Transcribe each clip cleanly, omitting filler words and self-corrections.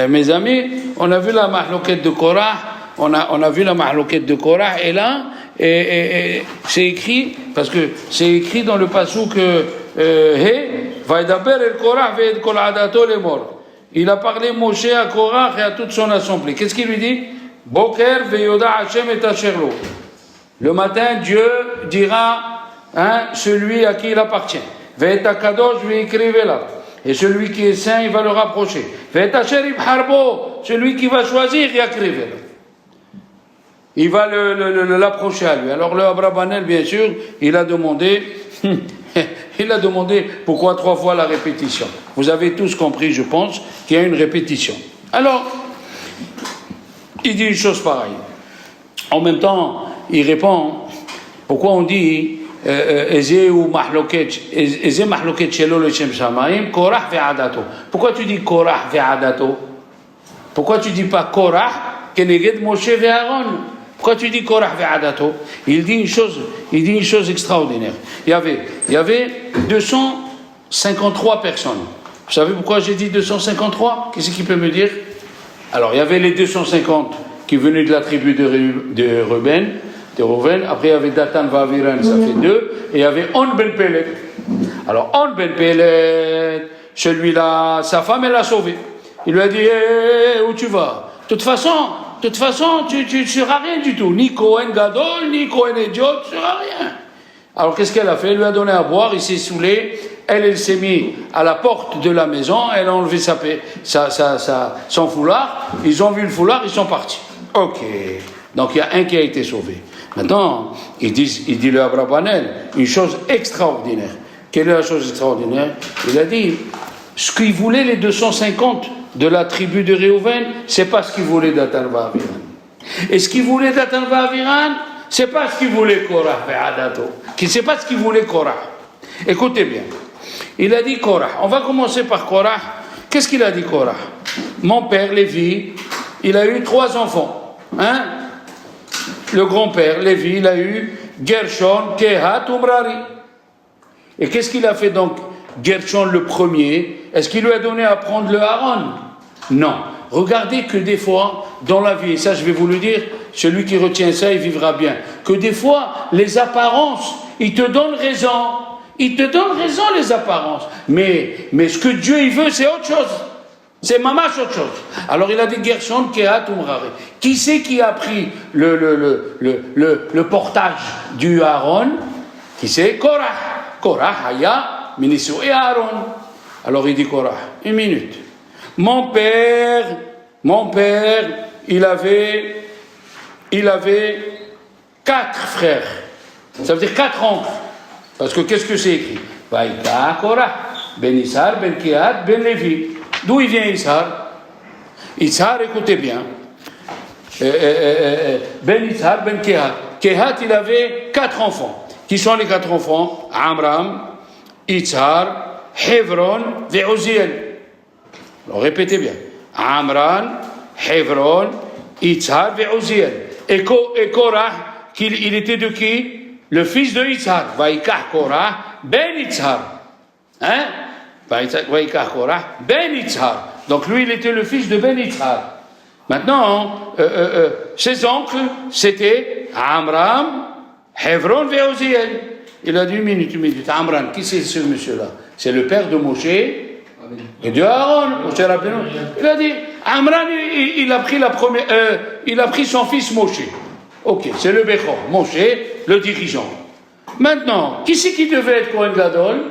mes amis, on a vu la mahlouquette de Korah, on a vu la mahlouquette de Korah, et là, c'est écrit, parce que c'est écrit dans le passouk Vaidaber el Korah ve'ed kol adato lemor. Il a parlé Moshe à Korah et à toute son assemblée. Qu'est-ce qu'il lui dit? Boker ve'yoda Hashem et asherlo. Le matin, Dieu dira, celui à qui il appartient. Ve'et akadosh ve'ikrive. Et celui qui est saint, il va le rapprocher. Ve'et asher ibharbo. Celui qui va choisir, yakrive. Il va l'approcher à lui. Alors le Abrabanel, bien sûr, il a demandé pourquoi 3 fois la répétition. Vous avez tous compris, je pense, qu'il y a une répétition. Alors, il dit une chose pareille. En même temps, il répond, pourquoi on dit pourquoi tu dis Korah ve'adato? Pourquoi tu dis pas Korah keneged Moshe ve'Aaron? Pourquoi tu dis Korah ve'adato? Il dit une chose extraordinaire. Il y avait 253 personnes. Vous savez pourquoi j'ai dit 253? Qu'est-ce qui peut me dire? Alors, il y avait les 250 qui venaient de la tribu de Reuben, après il y avait Datan Vaviran, ça fait 2, et il y avait On Ben Pelet. Alors, On Ben Pelet, celui-là, sa femme, elle l'a sauvé. Il lui a dit, où tu vas? De toute façon, tu ne seras rien du tout. Ni Cohen Gadol, ni Cohen Idiot, tu ne seras rien. Alors, qu'est-ce qu'elle a fait? Elle lui a donné à boire, il s'est saoulé. Elle s'est mise à la porte de la maison, elle a enlevé son foulard. Ils ont vu le foulard, ils sont partis. Ok. Donc, il y a un qui a été sauvé. Maintenant, il dit le Abrabanel, une chose extraordinaire. Quelle est la chose extraordinaire? Il a dit, ce qu'ils voulaient les 250 de la tribu de Réhouven, c'est pas ce qu'ils voulaient Datan Vaviran. Et ce qu'ils voulaient Datan Vaviran, c'est pas ce qu'ils voulaient Korah ve'adato. C'est pas ce qu'ils voulaient Korah. Écoutez bien. Il a dit Korah. On va commencer par Korah. Qu'est-ce qu'il a dit Korah? Mon père, Lévi, il a eu 3 enfants. Le grand-père, Lévi, il a eu Gershon, Kehat, Umrari. Et qu'est-ce qu'il a fait donc Gershon le premier? Est-ce qu'il lui a donné à prendre le Aaron? Non. Regardez que des fois, dans la vie, et ça je vais vous le dire, celui qui retient ça, il vivra bien, que des fois, les apparences, ils te donnent raison. Ils te donnent raison, les apparences. Mais ce que Dieu, il veut, c'est autre chose. C'est mamash autre chose. Alors il a dit Gershon, Kehat, Umrari. Qui c'est qui a pris le portage du Aaron? Qui c'est? Korah. Korah, Haya, Minisu et Aaron. Alors il dit Korah, 1 minute. Mon père, il avait 4 frères. Ça veut dire 4 oncles. Parce que qu'est-ce que c'est écrit? Vaïka Korah, Ben Issar, Ben Kehat, Ben Lévi. D'où il vient Issar? Issar, écoutez bien. Ben Issar, Ben Kehat. Kehat, il avait 4 enfants. Qui sont les 4 enfants? Amram, Issar, Hevron, et Uziel. Alors répétez bien. Amram, Hevron, Issar, et Uziel. Et Korah, il était de qui? Le fils de Issar. Vaïkah Korah, Ben Issar. Vaïkah Korah, Ben Issar. Donc lui, il était le fils de Ben Issar. Maintenant, ses oncles, c'était Amram, Hevron et Uziel. Il a dit une minute. Amram, qui c'est ce monsieur-là? C'est le père de Moshe et de Aaron. Moshe, rappelez-nous. Il a dit, Amram, il a pris son fils Moshe. Ok, c'est le Bechor, Moshe, le dirigeant. Maintenant, qui c'est qui devait être Kohen Gadol?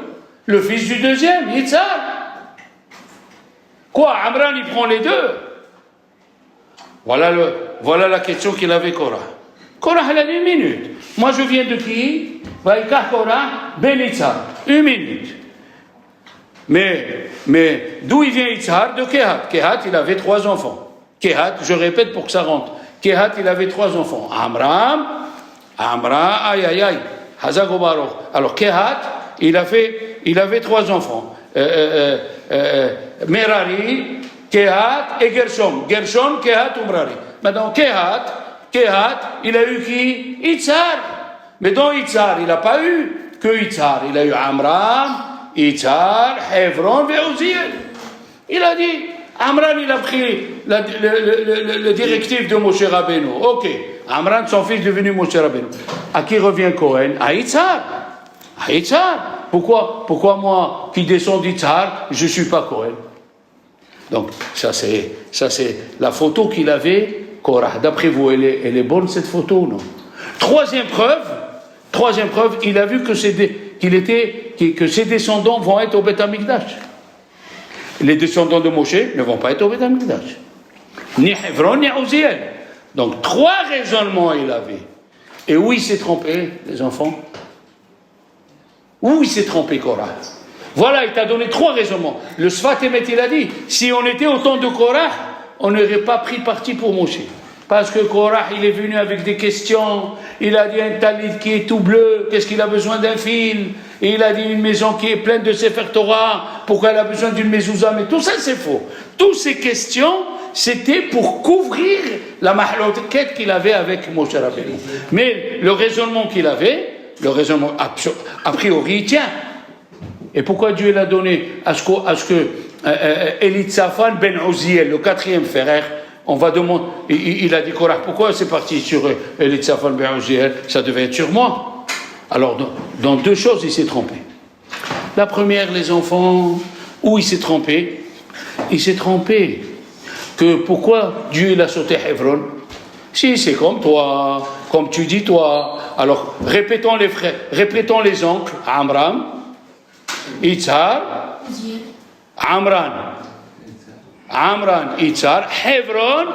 Le fils du deuxième, Yitzhak. Quoi, Amram, il prend les 2? Voilà la question qu'il avait Korah. Korah, elle a dit 1 minute. Moi, je viens de qui? Vaïkah Korah, Ben Yitzhak. 1 minute. Mais d'où il vient Yitzhak? De Kehat. Kehat, il avait 3 enfants. Kehat, je répète pour que ça rentre. Kehat, il avait 3 enfants. Amram, aïe, Hazago Baruch. Alors, Kehat, il avait 3 enfants. Merari, Kehat et Gershon. Gershon, Kehat, Umrari. Maintenant, Kehat, il a eu qui? Itzhar. Mais dans Itzhar, il n'a pas eu que Itzhar. Il a eu Amram, Itzhar, Hevron et Uziel. Il a dit, Amran, il a pris le directive de Moshe Rabbeinu. Ok, Amran, son fils, est devenu Moshe Rabbeinu. À qui revient Cohen? À Yitzhar. À Yitzhar. Pourquoi moi, qui descends d'Yitzhar, je ne suis pas Cohen? Donc, ça c'est la photo qu'il avait, Korah. D'après vous, elle est bonne cette photo ou non? Troisième preuve, il a vu que ses descendants vont être au Beth Amikdash. Les descendants de Moshe ne vont pas être au Beth Amikdash. Ni Hebron, ni Uziel. Donc, 3 raisonnements il avait. Et où il s'est trompé, les enfants? Où il s'est trompé, Korah? Voilà, il t'a donné 3 raisonnements. Le Sfat Emet, il a dit, si on était au temps de Korah, on n'aurait pas pris parti pour Moshe. Parce que Korah, il est venu avec des questions. Il a dit un talit qui est tout bleu, qu'est-ce qu'il a besoin d'un fil? Et il a dit une maison qui est pleine de Sefer Torah, pourquoi elle a besoin d'une mezouza? Mais tout ça, c'est faux. Toutes ces questions, c'était pour couvrir la mahloket qu'il avait avec Moshe Rabbeinu. Mais le raisonnement qu'il avait, le raisonnement a priori, il tient. Et pourquoi Dieu l'a donné à ce que Elitzaphan ben Uziel, le 4e frère, on va demander, il a dit Korah, pourquoi c'est parti sur Elitzaphan ben Uziel? Ça devait être sur moi. Alors, dans 2 choses, il s'est trompé. La première, les enfants, où il s'est trompé? Il s'est trompé que pourquoi Dieu l'a sauté Hebron? Si c'est comme toi, comme tu dis toi, alors répétons les frères, répétons les oncles, Amram, Yitzhar, Amran, Yitzhar, Hebron,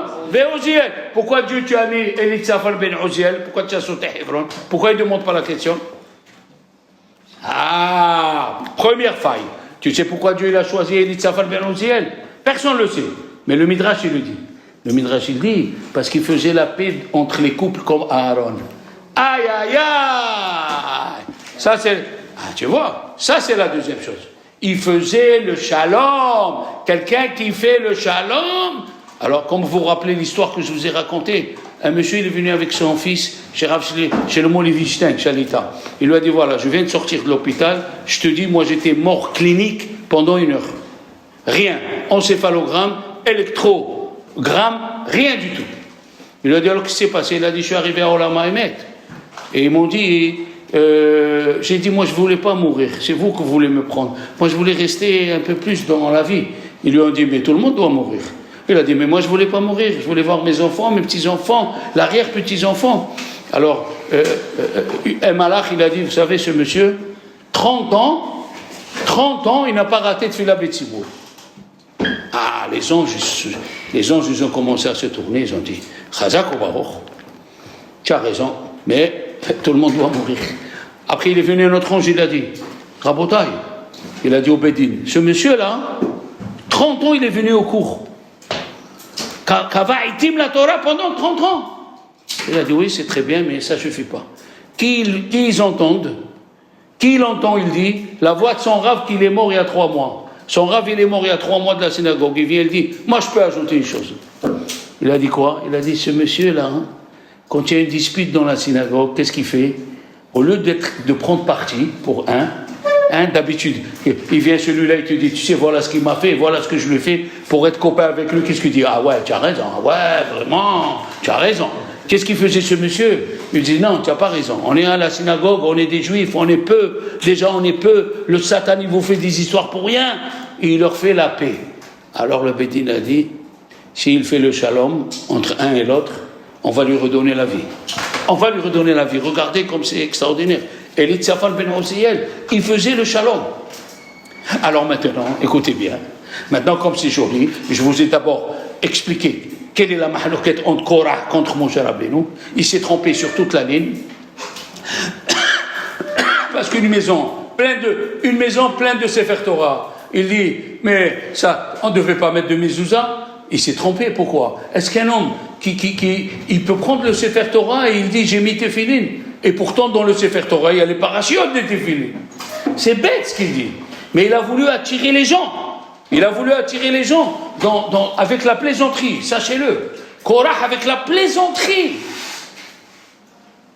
Uziel. Pourquoi Dieu tu as mis Elitzaphan ben Uziel? Pourquoi tu as sauté Hebron? Pourquoi il ne demande pas la question? Première faille. Tu sais pourquoi Dieu a choisi Elitzaphan ben Uziel? Personne ne le sait. Mais le Midrash, il le dit. Le Midrash, il dit, parce qu'il faisait la paix entre les couples comme Aaron. Aïe, aïe, aïe! Ça, c'est... tu vois, ça, c'est la deuxième chose. Il faisait le shalom. Quelqu'un qui fait le shalom. Alors, comme vous vous rappelez l'histoire que je vous ai racontée, un monsieur, il est venu avec son fils chez le Molivistein, Chalita. Il lui a dit, voilà, je viens de sortir de l'hôpital, je te dis, moi, j'étais mort clinique pendant 1 heure. Rien. Encéphalogramme, électrogramme, rien du tout. Il lui a dit, alors, qu'est-ce qui s'est passé? Il a dit, je suis arrivé à Olama Emet. Et ils m'ont dit... j'ai dit, moi je ne voulais pas mourir, c'est vous que vous voulez me prendre. Moi je voulais rester un peu plus dans la vie. Ils lui ont dit, mais tout le monde doit mourir. Il a dit, mais moi je ne voulais pas mourir, je voulais voir mes enfants, mes petits-enfants, l'arrière-petits-enfants. Alors, un malach, il a dit, vous savez, ce monsieur, 30 ans, il n'a pas raté de Tfila B'Tzibour. Les anges, ils ont commencé à se tourner, ils ont dit, Chazak ou Baruch, tu as raison, mais tout le monde doit mourir. Après, il est venu un autre ange, il a dit, Rabotai, il a dit au Bédine, ce monsieur-là, 30 ans, il est venu au cours. Kavaitim la Torah pendant 30 ans. Il a dit, oui, c'est très bien, mais ça ne suffit pas. Qui ils entendent? Qui l'entend? Il dit, la voix de son Rav qu'il est mort il y a 3 mois. Son Rav, il est mort il y a 3 mois de la synagogue. Il vient, il dit, moi, je peux ajouter une chose. Il a dit quoi? Il a dit, ce monsieur-là, quand il y a une dispute dans la synagogue, qu'est-ce qu'il fait? Au lieu de prendre parti pour d'habitude, il vient celui-là, il te dit, tu sais, voilà ce qu'il m'a fait, voilà ce que je lui ai fait, pour être copain avec lui, qu'est-ce qu'il dit? Ah ouais, tu as raison, ouais, vraiment, tu as raison. Qu'est-ce qu'il faisait ce monsieur? Il dit, non, tu n'as pas raison, on est à la synagogue, on est des juifs, on est peu, déjà on est peu, le Satan, il vous fait des histoires pour rien, et il leur fait la paix. Alors le Bédine a dit, s'il fait le shalom entre un et l'autre, on va lui redonner la vie. On va lui redonner la vie. Regardez comme c'est extraordinaire. Elitzaphan ben Uziel, il faisait le shalom. Alors maintenant, écoutez bien. Maintenant, comme c'est joli, je vous ai d'abord expliqué quelle est la mahlouquette entre Korah contre Moshe Rabbeinu. Il s'est trompé sur toute la ligne. Parce qu'une maison pleine de Sefer Torah, il dit, mais ça, on ne devait pas mettre de mezouza. Il s'est trompé, pourquoi? Est-ce qu'un homme il peut prendre le Sefer Torah et il dit j'ai mis Tefillin, et pourtant dans le Sefer Torah il y a les parachiotes des Tefillin? C'est bête ce qu'il dit, mais il a voulu attirer les gens. Il a voulu attirer les gens avec la plaisanterie, sachez-le. Korah avec la plaisanterie.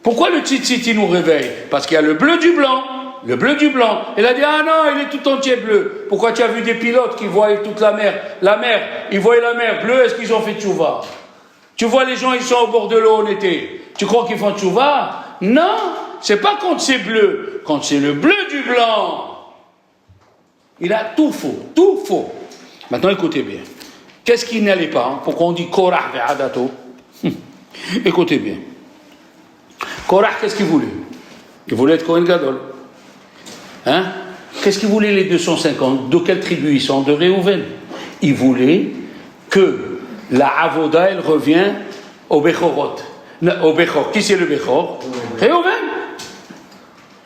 Pourquoi le tzitzit nous réveille? Parce qu'il y a le bleu du blanc, le bleu du blanc. Il a dit, ah non, il est tout entier bleu. Pourquoi tu as vu des pilotes qui voient toute la mer? La mer, ils voient la mer bleue, est-ce qu'ils ont fait tchouva? Tu vois les gens, ils sont au bord de l'eau en été. Tu crois qu'ils font tchouva? Non, c'est pas quand c'est bleu, quand c'est le bleu du blanc. Il a tout faux, tout faux. Maintenant, écoutez bien. Qu'est-ce qui n'allait pas? Pourquoi on dit Korah ve'adato? Écoutez bien. Korah, qu'est-ce qu'il voulait? Il voulait être Kohen Gadol. Hein? Qu'est-ce qu'il voulait les 250? De quelle tribu ils sont? De Réhouven. Il voulait que la Avoda, elle revient au Bechorot. Au Bechor. Qui c'est le Bechor? Réhouven.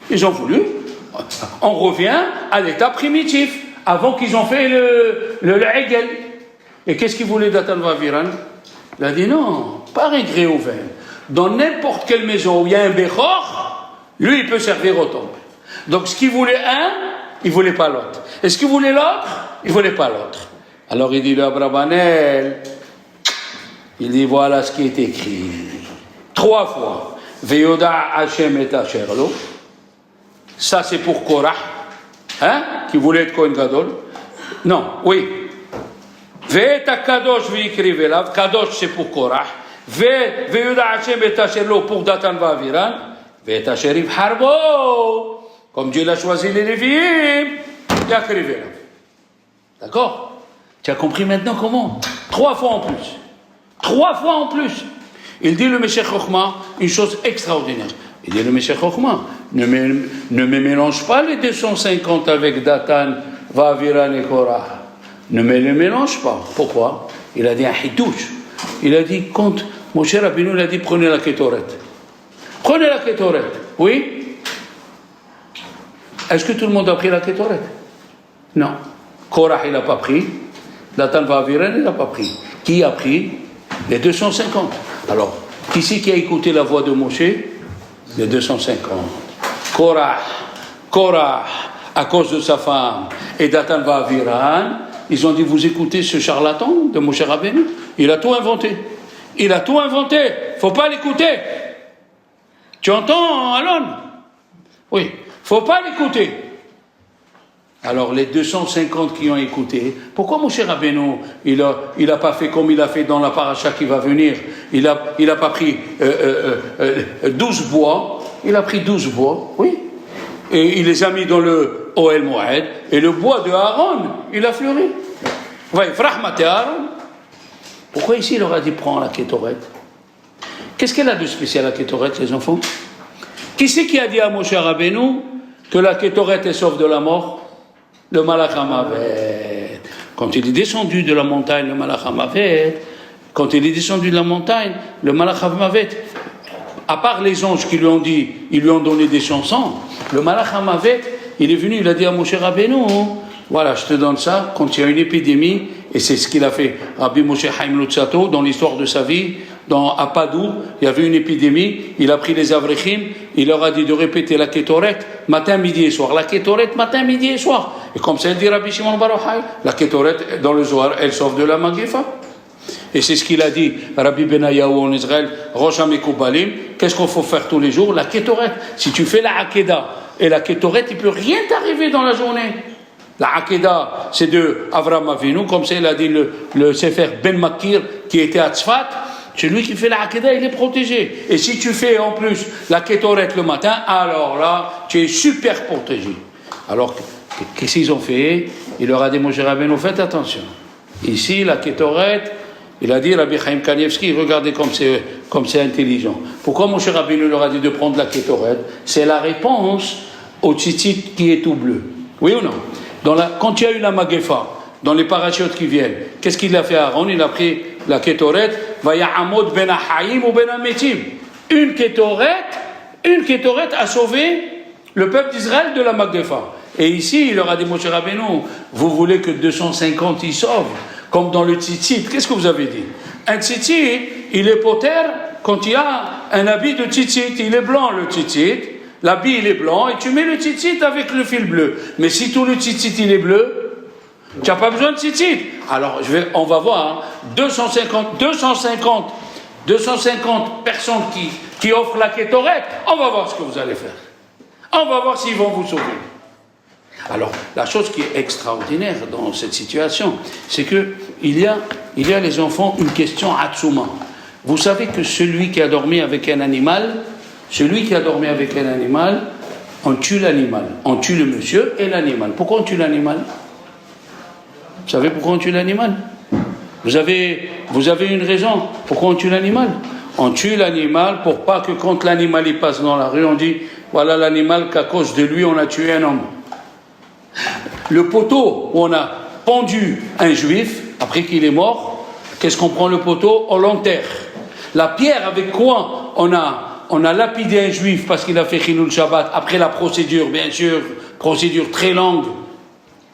Ils ont voulu. On revient à l'état primitif, avant qu'ils ont fait le Egel. Et qu'est-ce qu'il voulait Datan Vaviran? Il a dit non, pas Réhouven. Dans n'importe quelle maison où il y a un Bechor, lui, il peut servir au temple. Donc, ce qu'il voulait un, il ne voulait pas l'autre. Et ce qu'il voulait l'autre, il ne voulait pas l'autre. Alors, il dit, le Abrabanel, il dit, voilà ce qui est écrit. 3 fois. Veyoda Hashem et Asherlo. Ça, c'est pour Korah, hein, qui voulait être Kohen Gadol. Non, oui. Ve'eta Kadosh ve'ikri velav. Kadosh, c'est pour Korah. Veyoda Hashem et Asherlo pour Datan Vaviran. Ve'eta Sherif Harbo. Comme Dieu l'a choisi les Lévi'im, il a écrit velav. D'accord? Tu as compris maintenant comment? 3 fois en plus. 3 fois en plus. Il dit le Meshech Chochma une chose extraordinaire. Il dit le Meshech Chochma, ne me mélange pas les 250 avec Datan, Vaviran et Korah. Ne me les mélange pas. Pourquoi? Il a dit un hidouche. Il a dit, quand Moshe Rabbeinu, il a dit, prenez la Ketoret. Prenez la Ketoret. Oui? Est-ce que tout le monde a pris la Ketoret? Non. Korah, il n'a pas pris. Datan, Vaviran, il n'a pas pris. Qui a pris? Les 250. Alors, qui c'est qui a écouté la voix de Moshe? Les 250. Korah, à cause de sa femme, et Datan Vaviran, ils ont dit, vous écoutez ce charlatan de Moshe Rabbeinu? Il a tout inventé. Il a tout inventé. Il ne faut pas l'écouter. Tu entends, Alon? Oui. Il ne faut pas l'écouter. Alors, les 250 qui ont écouté, pourquoi Moshe Rabbeinu, il a pas fait comme il a fait dans la paracha qui va venir? Il a pas pris 12 bois, il a pris 12 bois, oui. Et il les a mis dans le Ohel Moed, et le bois de Aaron, il a fleuri. Ouais, Frahmate Aaron. Pourquoi ici il leur a dit prends la Ketoret? Qu'est-ce qu'elle a de spécial la Ketoret, les enfants? Qui c'est qui a dit à Moshe Rabbeinu que la Ketoret est sauve de la mort? Le Malach HaMavet. Quand il est descendu de la montagne, le Malach HaMavet, quand il est descendu de la montagne, le Malach HaMavet, à part les anges qui lui ont dit, ils lui ont donné des chansons, le Malach HaMavet, il est venu, il a dit à Moshe Rabbeinu, voilà, je te donne ça, quand il y a une épidémie, et c'est ce qu'il a fait Rabbi Moshe Chaim Luzzatto dans l'histoire de sa vie, à Padoue, il y avait une épidémie, il a pris les Avrechim, il leur a dit de répéter la Ketoret matin, midi et soir. La Ketoret matin, midi et soir. Et comme ça, il dit Rabbi Shimon Bar Yochai, la Ketoret dans le Zohar, elle sauve de la Magéfa. Et c'est ce qu'il a dit Rabbi Benayahu en Israël, Rosh HaMekoubalim, qu'est-ce qu'il faut faire tous les jours? La Ketoret. Si tu fais la Hakeda et la Ketoret, il ne peut rien t'arriver dans la journée. La Hakeda, c'est de Avraham Avinu, comme ça il a dit le Sefer Ben Makir qui était à Tzfat. Celui qui fait la Hakeda, il est protégé. Et si tu fais en plus la Ketoret le matin, alors là, tu es super protégé. Alors, qu'est-ce qu'ils ont fait? Il leur a dit, Moshe Rabbeinu, faites attention. Ici, la Ketoret, il a dit, Rabbi Chaim Kanievski, regardez comme c'est intelligent. Pourquoi Moshe Rabbeinu leur a dit de prendre la Ketoret? C'est la réponse au tzitzit qui est tout bleu. Oui ou non? Quand il y a eu la Magéfa, dans les parachutes qui viennent, qu'est-ce qu'il a fait Aaron? Il a pris la Ketoret, Vaya'amod ben Haïm ou ben Ametim. Une Ketoret a sauvé le peuple d'Israël de la Magéfa. Et ici, il leur a dit, Moshe Rabbeinu, vous voulez que 250 y sauvent, comme dans le tzitzit. Qu'est-ce que vous avez dit? Un tzitzit, il est poter quand il y a un habit de tzitzit. Il est blanc, le tzitzit. L'habit, il est blanc, et tu mets le tzitzit avec le fil bleu. Mais si tout le tzitzit, il est bleu, tu n'as pas besoin de tzitzit. Alors, on va voir, 250 personnes qui offrent la Ketoret, on va voir ce que vous allez faire. On va voir s'ils vont vous sauver. Alors, la chose qui est extraordinaire dans cette situation, c'est que il y a les enfants une question atsuma. Vous savez que celui qui a dormi avec un animal, on tue l'animal. On tue le monsieur et l'animal. Pourquoi on tue l'animal? Vous savez pourquoi on tue l'animal? Vous avez une raison pourquoi on tue l'animal? On tue l'animal pour pas que quand l'animal il passe dans la rue, on dit voilà l'animal qu'à cause de lui on a tué un homme. Le poteau où on a pendu un juif après qu'il est mort, qu'est-ce qu'on prend le poteau? On l'enterre. La pierre avec quoi on a lapidé un juif parce qu'il a fait Chilul Shabbat, après la procédure, bien sûr, procédure très longue,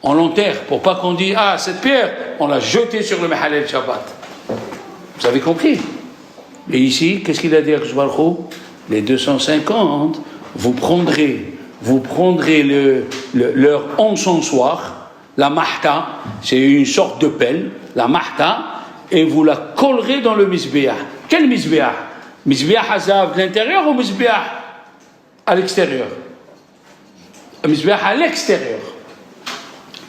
on l'enterre pour pas qu'on dise ah cette pierre, on l'a jetée sur le Mehalel Shabbat. Vous avez compris? Et ici, qu'est-ce qu'il a dit à Baruch? Les 250, vous prendrez leur encensoir, la mahta, c'est une sorte de pelle, la mahta, et vous la collerez dans le misbéah. Quel misbéah? Misbéah hazav de l'intérieur ou misbéah à l'extérieur? Misbéah à l'extérieur.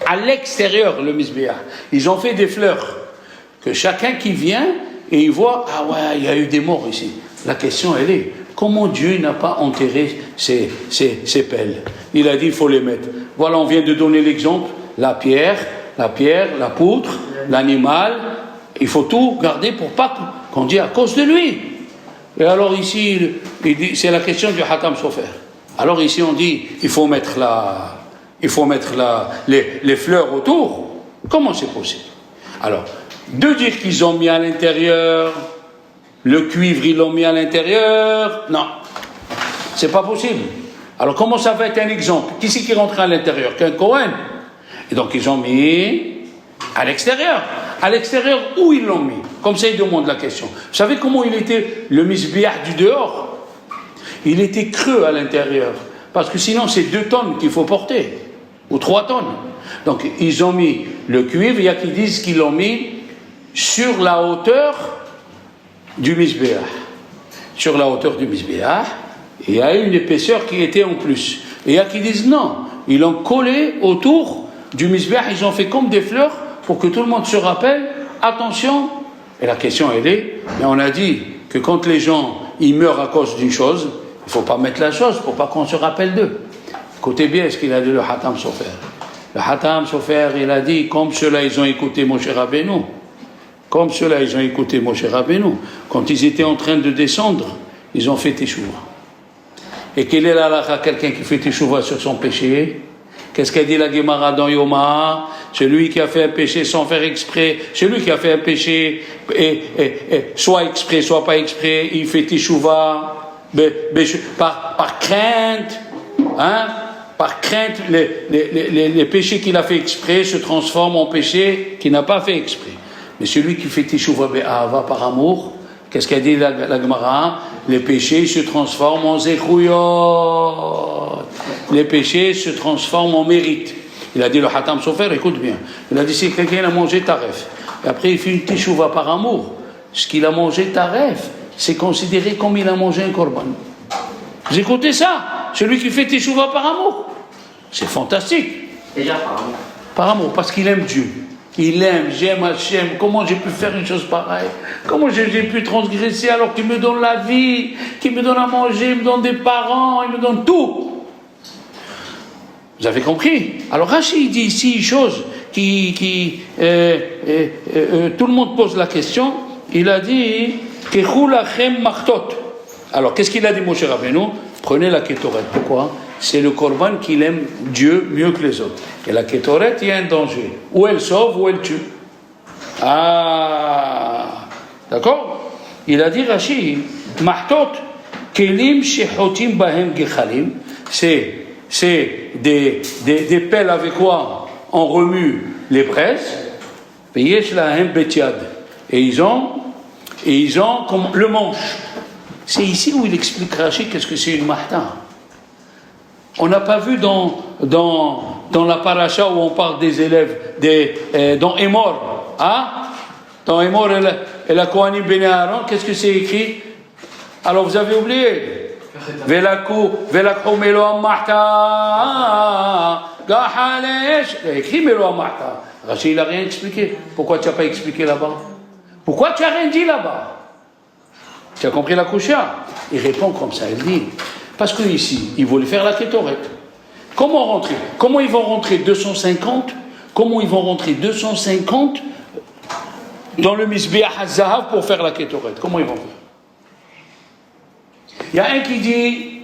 À l'extérieur, le misbéah. Ils ont fait des fleurs que chacun qui vient et il voit, ah ouais, il y a eu des morts ici. La question, elle est, comment Dieu n'a pas enterré ces pelles? Il a dit, il faut les mettre. Voilà, on vient de donner l'exemple, la pierre, la poutre, l'animal, il faut tout garder pour pas qu'on dise à cause de lui. Et alors ici, il dit, c'est la question du Hatam Sofer. Alors ici, on dit, il faut mettre les fleurs autour. Comment c'est possible? Alors, de dire qu'ils ont mis à l'intérieur, le cuivre, ils l'ont mis à l'intérieur, non, c'est pas possible. Alors comment ça va être un exemple? Qui c'est qui rentre à l'intérieur? Qu'un Cohen. Et donc ils ont mis à l'extérieur. À l'extérieur, où ils l'ont mis? Comme ça, ils demandent la question. Vous savez comment il était le misbéah du dehors? Il était creux à l'intérieur. Parce que sinon, c'est 2 tonnes qu'il faut porter. Ou 3 tonnes. Donc ils ont mis le cuivre, il y a qui disent qu'ils l'ont mis sur la hauteur du misbéah. Sur la hauteur du misbéah, il y a une épaisseur qui était en plus. Et il y a qui disent non, ils l'ont collé autour du misbéah, ils ont fait comme des fleurs pour que tout le monde se rappelle, attention. Et la question elle est, mais on a dit que quand les gens ils meurent à cause d'une chose, il ne faut pas mettre la chose pour pas qu'on se rappelle d'eux. Écoutez bien ce qu'il a dit le Hatam Sofer. Le Hatam Sofer, il a dit, comme ceux-là ils ont écouté Moshe Rabbeinu, quand ils étaient en train de descendre, ils ont fait teshuva. Et quelle est la halakha, quelqu'un qui fait teshuva sur son péché? Qu'est-ce qu'a dit la Gemara dans Yoma? Celui qui a fait un péché sans faire exprès, celui qui a fait un péché, soit exprès, soit pas exprès, il fait teshuva par crainte, hein? Par crainte, les péchés qu'il a fait exprès se transforment en péchés qu'il n'a pas fait exprès. Mais celui qui fait teshuva be'ahava par amour, qu'est-ce qu'a dit la Gemara? Les péchés se transforment en zechuyot. Les péchés se transforment en mérite. Il a dit le Hatam Sofer, écoute bien. Il a dit si quelqu'un a mangé taref, et après il fait une teshuva par amour, ce qu'il a mangé taref, c'est considéré comme il a mangé un korban. Vous écoutez ça? Celui qui fait teshuva par amour. C'est fantastique. Déjà par amour. Par amour, parce qu'il aime Dieu. Il aime, j'aime Hachem, comment j'ai pu faire une chose pareille? Comment j'ai pu transgresser alors qu'il me donne la vie, qu'il me donne à manger, il me donne des parents, il me donne tout? Vous avez compris? Alors Rachid dit ici une chose tout le monde pose la question, il a dit Kechou lachem machtot. Alors qu'est-ce qu'il a dit Moshe Rabbeinu? Prenez la kétoret. Pourquoi? C'est le korban qu'il aime Dieu mieux que les autres. Et la kétoret, il y a un danger. Ou elle sauve, ou elle tue. Ah, d'accord? Il a dit Rachid, Mahtot, Kelim shechotim bahem gechalim, c'est des pelles avec quoi on remue les braises, et yesh lahem betiad. Et ils ont comme le manche. C'est ici où il explique Rachid qu'est-ce que c'est une mahta. On n'a pas vu dans la paracha où on parle des élèves, dans Emor, hein? Dans Emor et la Kohanim Bene Aaron, qu'est-ce que c'est écrit? Alors vous avez oublié, ולקחו מלוא המחתה, גחלש, écrit מלוא המחתה. Rachid, il n'a rien expliqué. Pourquoi tu n'as pas expliqué là-bas? Pourquoi tu n'as rien dit là-bas? Tu as compris la koucha? Il répond comme ça, il dit, parce que ici, ils voulaient faire la kétoret. Comment rentrer? Comment ils vont rentrer 250? Comment ils vont rentrer 250 dans le Misbeach HaZahav pour faire la kétoret? Comment ils vont faire? Il y a un qui dit,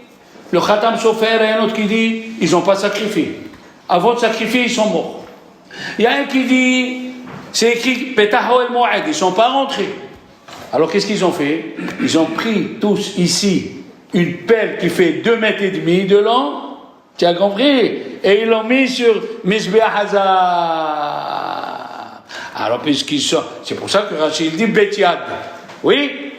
le Khatam Sofer, et un autre qui dit, ils n'ont pas sacrifié. Avant de sacrifier, ils sont morts. Il y a un qui dit, c'est écrit, Petaho el Moed, ils ne sont pas rentrés. Alors qu'est-ce qu'ils ont fait? Ils ont pris tous ici une pelle qui fait 2,5 mètres de long, tu as compris? Et ils l'ont mis sur Misbeach HaZahav. Alors puisqu'ils sont, c'est pour ça que Rachid dit Betiad. Oui?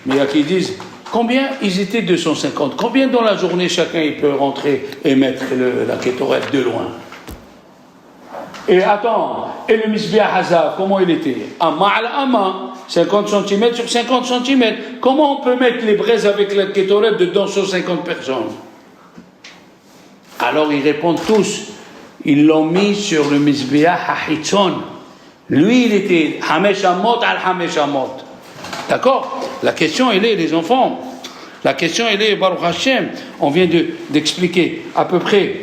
Mais il y a qui disent, combien ils étaient 250? Combien dans la journée chacun il peut rentrer et mettre la kétoret de loin? Et attends, et le Misbeach HaZahav, comment il était? Amma al-Amma, 50 cm sur 50 cm. Comment on peut mettre les braises avec la kétoret de 250 personnes? Alors ils répondent tous, ils l'ont mis sur le Misbeach HaHitzon. Lui, il était Hamesh Amot al Hamesh Amot. D'accord? La question, elle est, les enfants. La question, elle est, Baruch Hashem. On vient d'expliquer à peu près,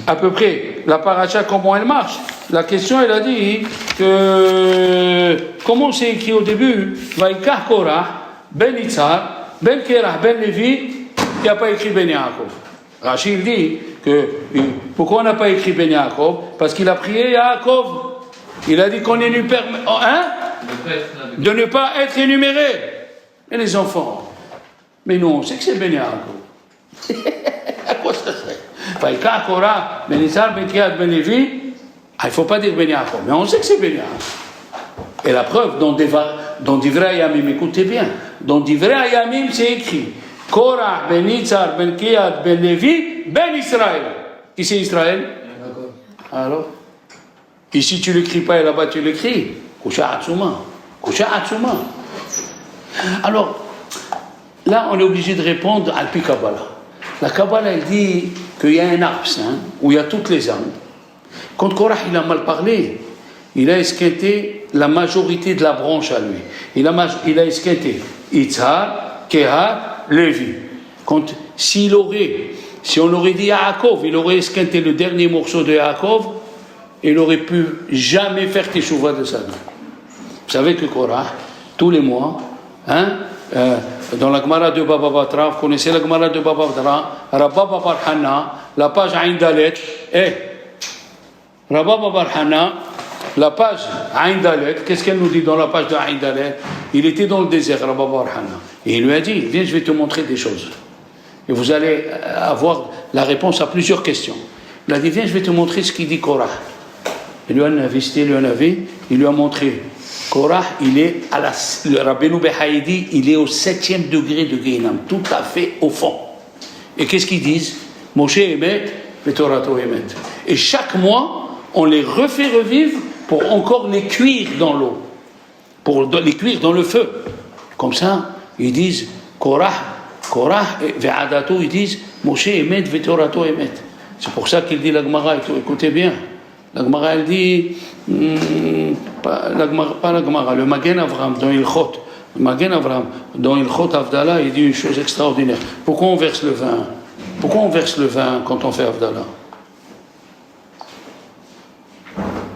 à peu près, la paracha, comment elle marche. La question, elle a dit que, comment c'est écrit au début, Vaikach Korah, Ben Itzar, Ben Kerah, Ben Levi, il n'y a pas écrit Ben Yaakov. Rachid dit que, pourquoi on n'a pas écrit Ben Yaakov? Parce qu'il a prié Yaakov. Il a dit qu'on est de ne pas être énuméré. Et les enfants, mais nous on sait que c'est Ben Yaakov. À quoi ça sert? Vaikach Korah, Ben Itzar, Ben Kerah, Ben Levi. Il ne faut pas dire Ben Yaakov, mais on sait que c'est Ben Yaakov. Et la preuve, dans Divrei Hayamim, écoutez bien, dans Divrei Hayamim, c'est écrit Korah, Ben Itzar, Ben Kehat, Ben Levi, Ben Israël. Qui c'est Israël? Alors, ici tu ne l'écris pas et là-bas tu l'écris. Kusha Atsuma. Kusha Atsuma. Alors, là on est obligé de répondre à Alpi Kabbalah. La Kabbalah elle dit qu'il y a un arbre saint où il y a toutes les âmes. Quand Korah il a mal parlé, il a esquinté la majorité de la branche à lui. Il a esquinté Itzhar, Kehat, Lévi. Si on aurait dit Yaakov, il aurait esquinté le dernier morceau de Yaakov, il n'aurait pu jamais faire Teshuvah de sa vie. Vous savez que Korah, tous les mois, dans la Gemara de Baba Batra, vous connaissez la Gemara de Baba Batra, Rabba Bar Hana, la page Aïn Dalet, Rabba Bar Hana, la page Aïn Dalet, qu'est-ce qu'elle nous dit dans la page de Aïn Dalet? Il était dans le désert, Rabba Bar Hana, et il lui a dit, viens, je vais te montrer des choses. Et vous allez avoir la réponse à plusieurs questions. Il a dit, viens, je vais te montrer ce qu'il dit Korah. Il lui a investi, il lui a montré. Korah, il est le Rabbeinu Behaïdi, il est au 7e degré de Guénam, tout à fait au fond. Et qu'est-ce qu'ils disent? Moshe Emet, Vetorato Emet. Et chaque mois, on les refait revivre pour encore les cuire dans l'eau, pour les cuire dans le feu. Comme ça, ils disent Korah, Ve'adato, ils disent Moshe Emet, Vetorato Emet. C'est pour ça qu'il dit la Gemara, écoutez bien. La Gemara, elle dit, pas la Gemara, le Magen Avram dans Ilchot. Le Magen Avram dans Ilchot Avdallah, il dit une chose extraordinaire. Pourquoi on verse le vin? Pourquoi on verse le vin quand on fait Avdallah?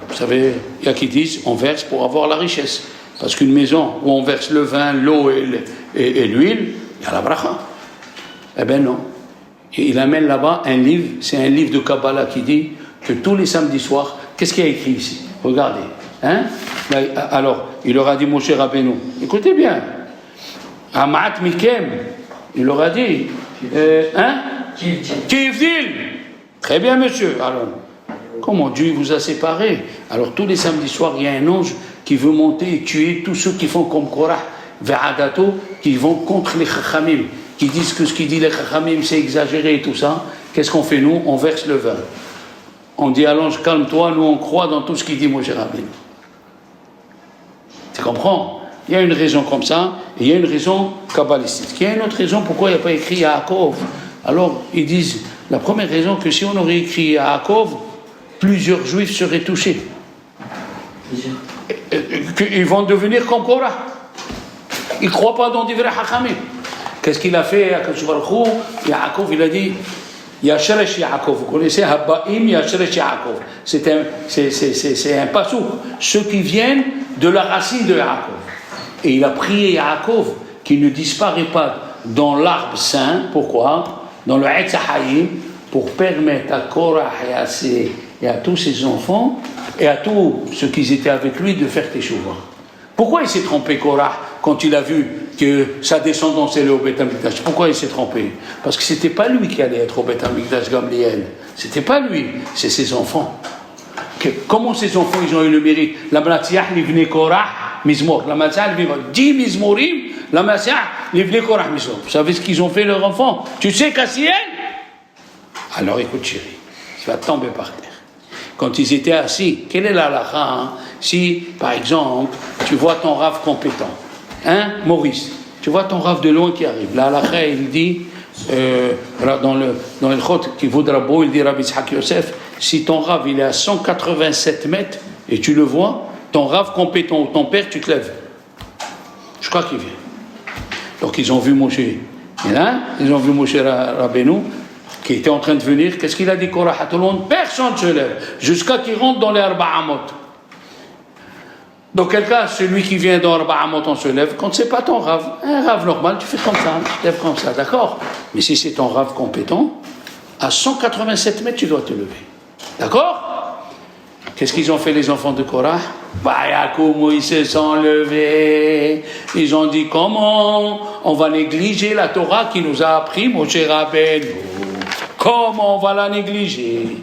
Vous savez, il y a qui disent, on verse pour avoir la richesse. Parce qu'une maison où on verse le vin, l'eau et l'huile, il y a la bracha. Eh bien non. Et il amène là-bas un livre, c'est un livre de Kabbalah qui dit que tous les samedis soirs, qu'est-ce qu'il y a écrit ici? Regardez. Alors, il leur a dit, Moshe Rabbeinu, écoutez bien, Amat Mikem, il leur a dit, Kivdil. Très bien, monsieur. Alors, comment Dieu vous a séparés? Alors, tous les samedis soirs, il y a un ange qui veut monter et tuer tous ceux qui font comme Korah, Ve'adato, qui vont contre les Chachamim, qui disent que ce qu'il dit les Chachamim, c'est exagéré et tout ça. Qu'est-ce qu'on fait, nous? On verse le vin. On dit à l'ange, calme-toi, nous on croit dans tout ce qu'il dit Moshe Rabbeinu. Tu comprends? Il y a une raison comme ça, et il y a une raison kabbalistique. Il y a une autre raison pourquoi il n'y a pas écrit Yaakov. Alors, ils disent, la première raison, que si on aurait écrit Yaakov, plusieurs juifs seraient touchés. Ils vont devenir comme Korah. Ils ne croient pas dans des vrais Hachamim. Qu'est-ce qu'il a fait, Yaakov, il a dit, Yashresh Yaakov, vous connaissez Habbaim Yashresh Yaakov. C'est un passouk. Ceux qui viennent de la racine de Yaakov. Et il a prié Yaakov qu'il ne disparaît pas dans l'arbre saint. Pourquoi? Dans le Etz HaHayim, pour permettre à Korah et à tous ses enfants et à tous ceux qui étaient avec lui de faire Teshuvah. Pourquoi il s'est trompé Korah quand il a vu que sa descendance est au Beth Amikdash? Pourquoi il s'est trompé? Parce que c'était pas lui qui allait être au Beth Amikdash Gamliel. C'était pas lui, c'est ses enfants. Comment ces enfants ils ont eu le mérite? La Mlatsiah livne Korah Mizmor. La Mlatsiah livne 10 Mizmorim. La Mlatsiah livne Korah Mizmor. Vous savez ce qu'ils ont fait leurs enfants? Tu sais Cassiel? Alors écoute chérie, tu vas tomber par terre. Quand ils étaient assis, quelle est la halakha? Si, par exemple, tu vois ton rave compétent, Maurice, tu vois ton rave de loin qui arrive, la halakha, il dit, dans le Chot qui vaut Drabo, il dit Rabbi Yitzhak Yosef, si ton rave il est à 187 mètres, et tu le vois, ton rave compétent ou ton père, tu te lèves. Je crois qu'il vient. Donc ils ont vu Moshe, et là, ils ont vu Moshe Rabbeinu, qui était en train de venir. Qu'est-ce qu'il a dit Korah à tout le monde? Personne ne se lève, jusqu'à qu'il rentre dans les Arba Amot. Dans quel cas, celui qui vient dans Arba Amot, on se lève. Quand c'est pas ton rave, un rave normal, tu fais comme ça, tu te lèves comme ça, d'accord? Mais si c'est ton rave compétent, à 187 mètres, tu dois te lever. D'accord? Qu'est-ce qu'ils ont fait les enfants de Korah? Yaakov, ils se sont levés. Ils ont dit, comment on va négliger la Torah qui nous a appris Moshe Rabbeinu? Comment on va la négliger?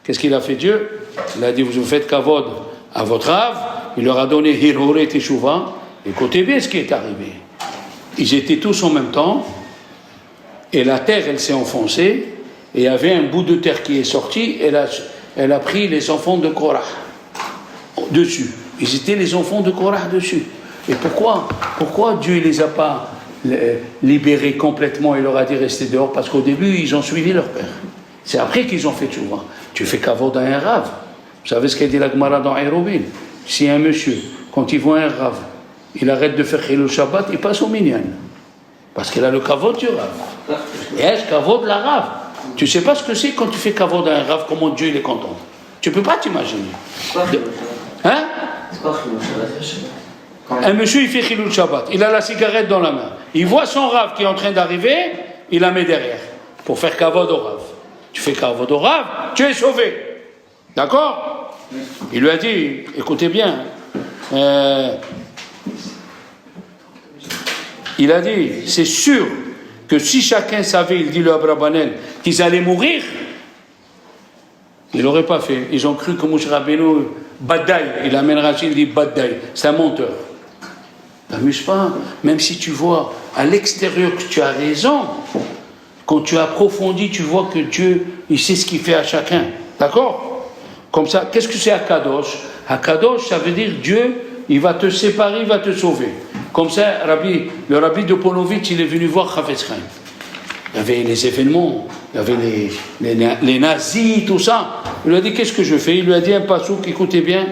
Qu'est-ce qu'il a fait Dieu? Il a dit, vous faites kavod à votre rave. Il leur a donné Hirore Teshuvah. Écoutez bien ce qui est arrivé. Ils étaient tous en même temps, et la terre, elle s'est enfoncée, et il y avait un bout de terre qui est sorti, et elle a pris les enfants de Korah dessus. Ils étaient les enfants de Korah dessus. Et pourquoi Dieu ne les a pas libérés complètement et leur a dit rester dehors? Parce qu'au début, ils ont suivi leur père. C'est après qu'ils ont fait tchouva. Tu fais kavod à un rave. Vous savez ce qu'a dit la Gemara dans Eruvin? Si un monsieur, quand il voit un rave, il arrête de faire le Shabbat, il passe au minyan. Parce qu'il a le kavod du rave. Et est-ce kavod la rave? Tu ne sais pas ce que c'est quand tu fais kavod à un rave, comment Dieu il est content. Tu ne peux pas t'imaginer. Hein? Un monsieur, il fait Chilul Shabbat. Il a la cigarette dans la main. Il voit son rave qui est en train d'arriver, il la met derrière. Pour faire kavod au rave. Tu fais kavod au rave, tu es sauvé. D'accord? Il lui a dit, écoutez bien, il a dit, c'est sûr que si chacun savait, il dit le Abrabanel, qu'ils allaient mourir, il n'aurait pas fait. Ils ont cru que Moshe Rabbeinu, Baddaï, il amène Rachid, il dit Baddaï, c'est un menteur. T'amuses pas, même si tu vois à l'extérieur que tu as raison, quand tu approfondis, tu vois que Dieu, il sait ce qu'il fait à chacun. D'accord? Comme ça, qu'est-ce que c'est Akadosh? Akadosh, ça veut dire Dieu, il va te séparer, il va te sauver. Comme ça, le rabbi de Ponovitch, il est venu voir Chafetz Chaim. Il y avait les événements, il y avait les nazis, tout ça. Il lui a dit, qu'est-ce que je fais? Il lui a dit un passouk, écoutez bien.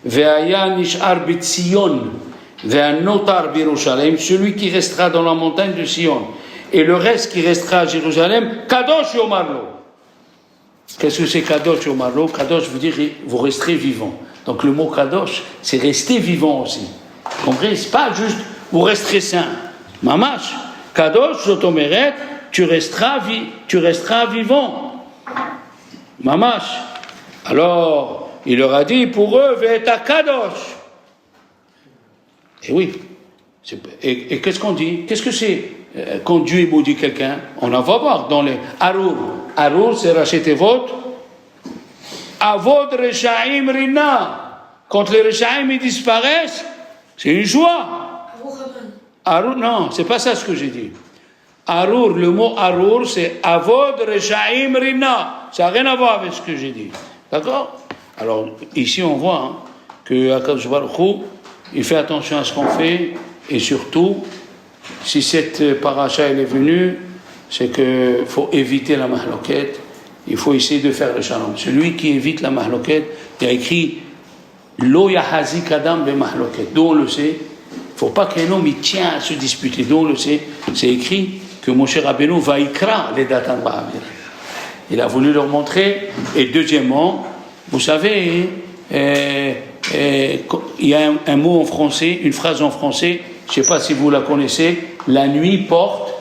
Ve'aya nish'ar b'Tzion, ve'anotar b'Yerushalem, celui qui restera dans la montagne de Sion. Et le reste qui restera à Jérusalem, Kadosh Yomarlo. Qu'est-ce que c'est Kadosh Yomarlo? Kadosh veut dire, vous resterez vivant. Donc le mot Kadosh, c'est rester vivant aussi. Vous comprenez? C'est pas juste, vous resterez saint. Mamash, Kadosh, Zotomeret, tu resteras vivant. Mamash. Alors, il leur a dit, pour eux, Ve'eta Kadosh. Et oui. Et qu'est-ce qu'on dit? Qu'est-ce que c'est quand Dieu maudit quelqu'un? On en va voir dans les Arur. Arur, c'est racheter votre. Avod Rechaim Rina. Quand les Rechaim ils disparaissent, c'est une joie. Arur, non, c'est pas ça ce que j'ai dit. Arur, le mot Arur, c'est Avod Rechaim Rina. Ça n'a rien à voir avec ce que j'ai dit. D'accord? Alors, ici, on voit que Akadosh Baruch Hu, il fait attention à ce qu'on fait, et surtout, si cette paracha elle est venue, c'est qu'il faut éviter la mahloket, il faut essayer de faire le shalom. Celui qui évite la mahloket, il y a écrit Lo yahazik adam be mahloket. D'où on le sait, il ne faut pas qu'un homme il tient à se disputer. D'où on le sait, c'est écrit que Moshe Rabbeinu va ikra les Datan Ba'avir. Il a voulu leur montrer. Et deuxièmement, vous savez, il y a un mot en français, une phrase en français, je ne sais pas si vous la connaissez, la nuit porte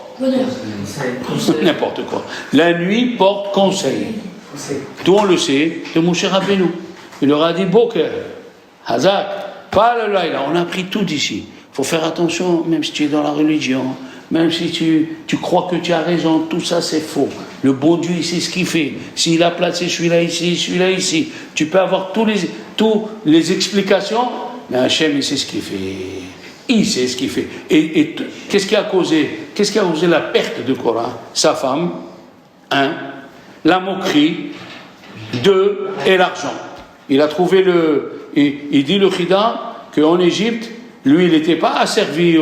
n'importe quoi. La nuit porte conseil. D'où on le sait, de Moshe Rabbeinu. Il leur a dit Boker, Hazak, pas le laïla. On a appris tout d'ici. Il faut faire attention, même si tu es dans la religion, même si tu crois que tu as raison, tout ça c'est faux. Le bon Dieu, il sait ce qu'il fait. S'il a placé celui-là ici, tu peux avoir toutes les explications, mais Hachem, il sait ce qu'il fait. Il sait ce qu'il fait. Et qu'est-ce qui a causé la perte de Korah? Sa femme, 1, la moquerie, 2, et l'argent. Il a trouvé il dit le Chida qu'en Égypte, lui, il n'était pas asservi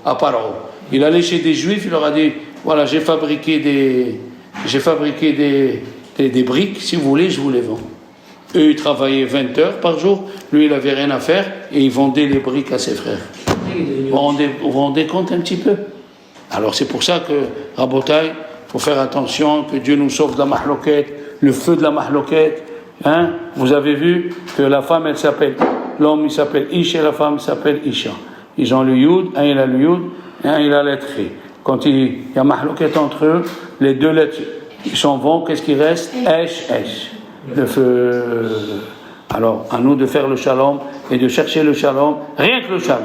à Paro. Il allait chez des Juifs, il leur a dit, voilà, j'ai fabriqué des briques, si vous voulez, je vous les vends. Eux, ils travaillaient 20 heures par jour, lui, il n'avait rien à faire, et il vendait les briques à ses frères. Vous vous rendez compte un petit peu? Alors c'est pour ça que, Rabotai, il faut faire attention, que Dieu nous sauve de la mahloket, le feu de la mahloket. Hein? Vous avez vu que la femme, elle s'appelle, l'homme, il s'appelle Ish, et la femme s'appelle Isha. Ils ont le Yud, un il a le Yud, et un il a la lettre Ri. Quand il y a mahloket entre eux, les deux lettres, ils s'en vont, qu'est-ce qui reste? Esh, Esh. Le feu. Alors, à nous de faire le shalom et de chercher le shalom, rien que le shalom.